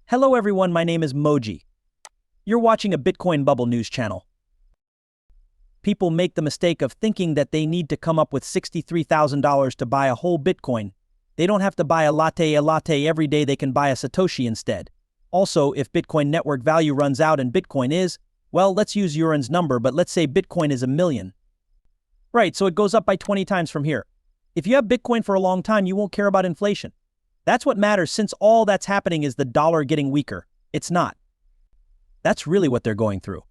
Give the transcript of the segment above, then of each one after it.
Hello everyone, my name is Moji. You're watching a Bitcoin bubble news channel. People make the mistake of thinking that they need to come up with $63,000 to buy a whole Bitcoin. They don't have to buy a latte every day, they can buy a Satoshi instead. Also, if Bitcoin network value runs out and Bitcoin is, well, let's use Uran's number, but let's say Bitcoin is 1 million. Right, so it goes up by 20 times from here. If you have Bitcoin for a long time, you won't care about inflation. That's what matters, since all that's happening is the dollar getting weaker. It's not. That's really what they're going through.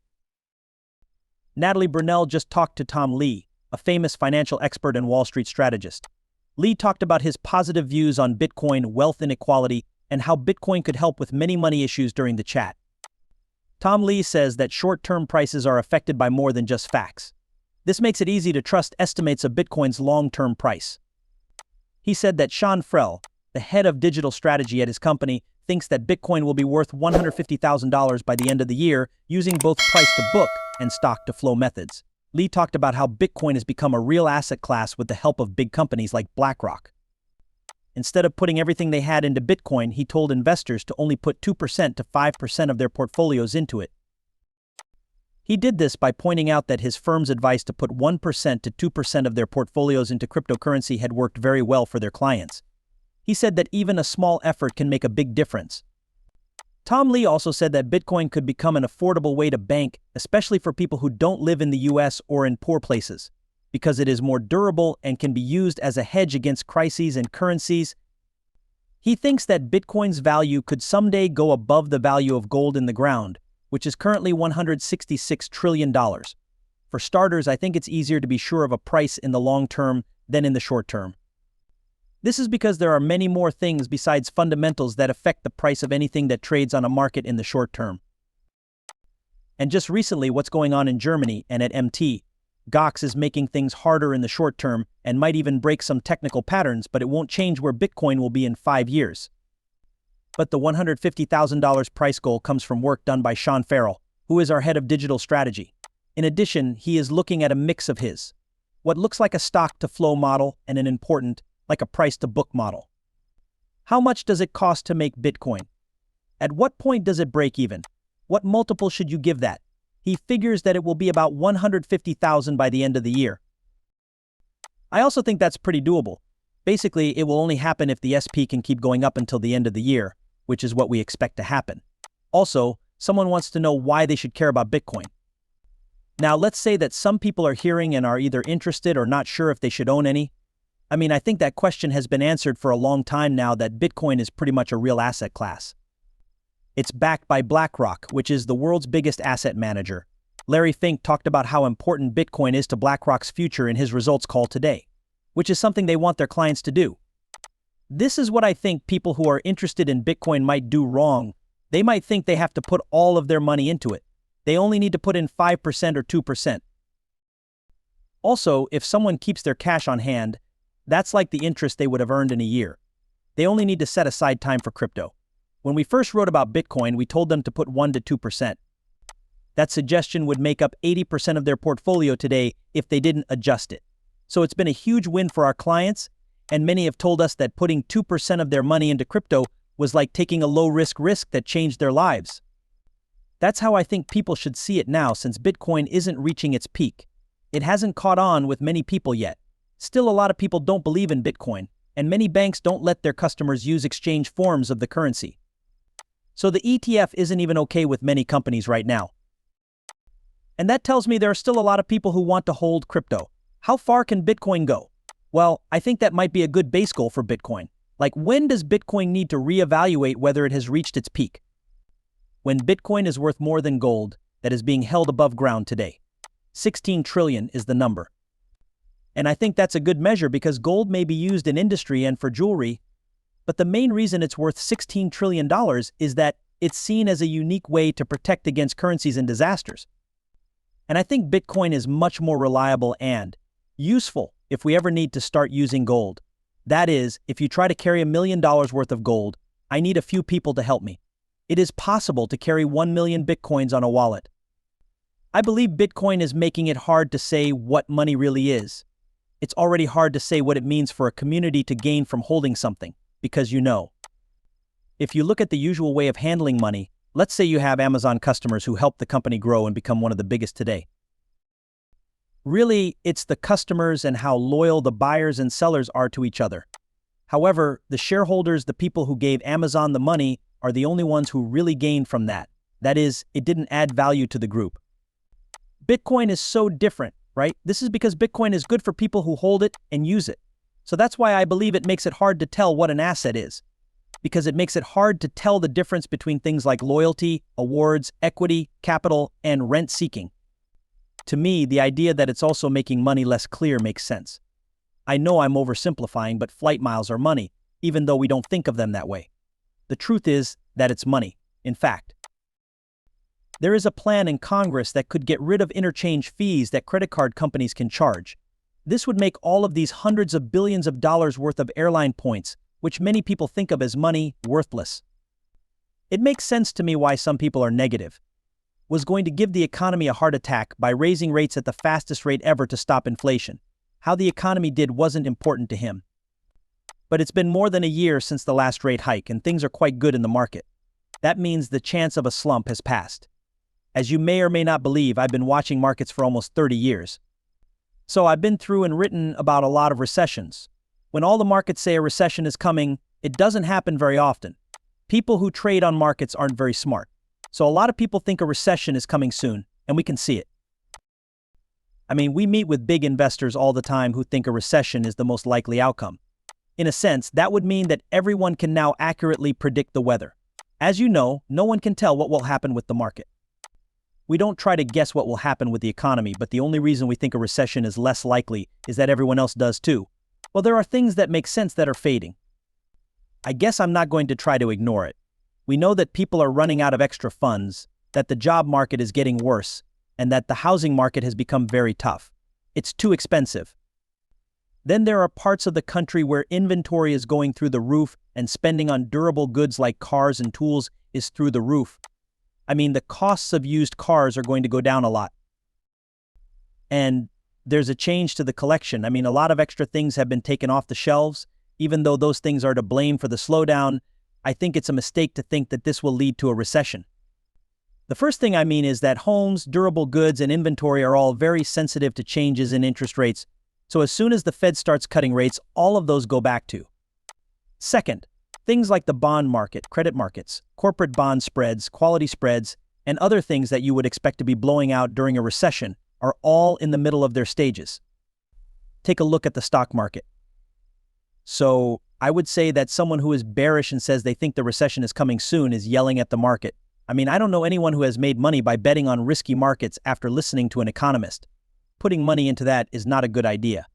Natalie Brunell just talked to Tom Lee, a famous financial expert and Wall Street strategist. Lee talked about his positive views on Bitcoin, wealth inequality, and how Bitcoin could help with many money issues during the chat. Tom Lee says that short-term prices are affected by more than just facts. This makes it easy to trust estimates of Bitcoin's long-term price. He said that Sean Frell, the head of digital strategy at his company, thinks that Bitcoin will be worth $150,000 by the end of the year using both price-to-book and stock-to-flow methods. Lee talked about how Bitcoin has become a real asset class with the help of big companies like BlackRock. Instead of putting everything they had into Bitcoin, he told investors to only put 2% to 5% of their portfolios into it. He did this by pointing out that his firm's advice to put 1% to 2% of their portfolios into cryptocurrency had worked very well for their clients. He said that even a small effort can make a big difference. Tom Lee also said that Bitcoin could become an affordable way to bank, especially for people who don't live in the US or in poor places, because it is more durable and can be used as a hedge against crises and currencies. He thinks that Bitcoin's value could someday go above the value of gold in the ground, which is currently $166 trillion. For starters, I think it's easier to be sure of a price in the long term than in the short term. This is because there are many more things besides fundamentals that affect the price of anything that trades on a market in the short term. And just recently, what's going on in Germany and at MT, Gox is making things harder in the short term and might even break some technical patterns, but it won't change where Bitcoin will be in 5 years. But the $150,000 price goal comes from work done by Sean Farrell, who is our head of digital strategy. In addition, he is looking at a mix of what looks like a stock-to-flow model and an important, like a price-to-book model. How much does it cost to make Bitcoin? At what point does it break even? What multiple should you give that? He figures that it will be about $150,000 by the end of the year. I also think that's pretty doable. Basically, it will only happen if the SP can keep going up until the end of the year, which is what we expect to happen. Also, someone wants to know why they should care about Bitcoin. Now, let's say that some people are hearing and are either interested or not sure if they should own any. I think that question has been answered for a long time now, that Bitcoin is pretty much a real asset class. It's backed by BlackRock, which is the world's biggest asset manager. Larry Fink talked about how important Bitcoin is to BlackRock's future in his results call today, which is something they want their clients to do. This is what I think people who are interested in Bitcoin might do wrong. They might think they have to put all of their money into it. They only need to put in 5% or 2%. Also, if someone keeps their cash on hand, that's like the interest they would have earned in a year. They only need to set aside time for crypto. When we first wrote about Bitcoin, we told them to put 1% to 2%. That suggestion would make up 80% of their portfolio today if they didn't adjust it. So it's been a huge win for our clients, and many have told us that putting 2% of their money into crypto was like taking a low-risk risk that changed their lives. That's how I think people should see it now, since Bitcoin isn't reaching its peak. It hasn't caught on with many people yet. Still, a lot of people don't believe in Bitcoin, and many banks don't let their customers use exchange forms of the currency. So the ETF isn't even okay with many companies right now. And that tells me there are still a lot of people who want to hold crypto. How far can Bitcoin go? Well, I think that might be a good base goal for Bitcoin. Like, when does Bitcoin need to reevaluate whether it has reached its peak? When Bitcoin is worth more than gold that is being held above ground today. 16 trillion is the number. And I think that's a good measure because gold may be used in industry and for jewelry, but the main reason it's worth $16 trillion is that it's seen as a unique way to protect against currencies and disasters. And I think Bitcoin is much more reliable and useful if we ever need to start using gold. That is, if you try to carry $1 million worth of gold, I need a few people to help me. It is possible to carry 1 million Bitcoins on a wallet. I believe Bitcoin is making it hard to say what money really is. It's already hard to say what it means for a community to gain from holding something, because If you look at the usual way of handling money, let's say you have Amazon customers who help the company grow and become one of the biggest today. Really, it's the customers and how loyal the buyers and sellers are to each other. However, the shareholders, the people who gave Amazon the money, are the only ones who really gained from that. That is, it didn't add value to the group. Bitcoin is so different, right? This is because Bitcoin is good for people who hold it and use it. So that's why I believe it makes it hard to tell what an asset is. Because it makes it hard to tell the difference between things like loyalty, awards, equity, capital, and rent seeking. To me, the idea that it's also making money less clear makes sense. I know I'm oversimplifying, but flight miles are money, even though we don't think of them that way. The truth is that it's money, in fact. There is a plan in Congress that could get rid of interchange fees that credit card companies can charge. This would make all of these hundreds of billions of dollars worth of airline points, which many people think of as money, worthless. It makes sense to me why some people are negative. Was going to give the economy a heart attack by raising rates at the fastest rate ever to stop inflation. How the economy did wasn't important to him. But it's been more than a year since the last rate hike, and things are quite good in the market. That means the chance of a slump has passed. As you may or may not believe, I've been watching markets for almost 30 years. So I've been through and written about a lot of recessions. When all the markets say a recession is coming, it doesn't happen very often. People who trade on markets aren't very smart. So a lot of people think a recession is coming soon, and we can see it. I mean, we meet with big investors all the time who think a recession is the most likely outcome. In a sense, that would mean that everyone can now accurately predict the weather. As you know, no one can tell what will happen with the market. We don't try to guess what will happen with the economy, but the only reason we think a recession is less likely is that everyone else does too. Well, there are things that make sense that are fading. I guess I'm not going to try to ignore it. We know that people are running out of extra funds, that the job market is getting worse, and that the housing market has become very tough. It's too expensive. Then there are parts of the country where inventory is going through the roof and spending on durable goods like cars and tools is through the roof. I mean, the costs of used cars are going to go down a lot. And there's a change to the collection. I mean, a lot of extra things have been taken off the shelves. Even though those things are to blame for the slowdown, I think it's a mistake to think that this will lead to a recession. The first thing I mean is that homes, durable goods, and inventory are all very sensitive to changes in interest rates. So as soon as the Fed starts cutting rates, all of those go back to. Second, things like the bond market, credit markets, corporate bond spreads, quality spreads, and other things that you would expect to be blowing out during a recession are all in the middle of their stages. Take a look at the stock market. So I would say that someone who is bearish and says they think the recession is coming soon is yelling at the market. I mean, I don't know anyone who has made money by betting on risky markets after listening to an economist. Putting money into that is not a good idea.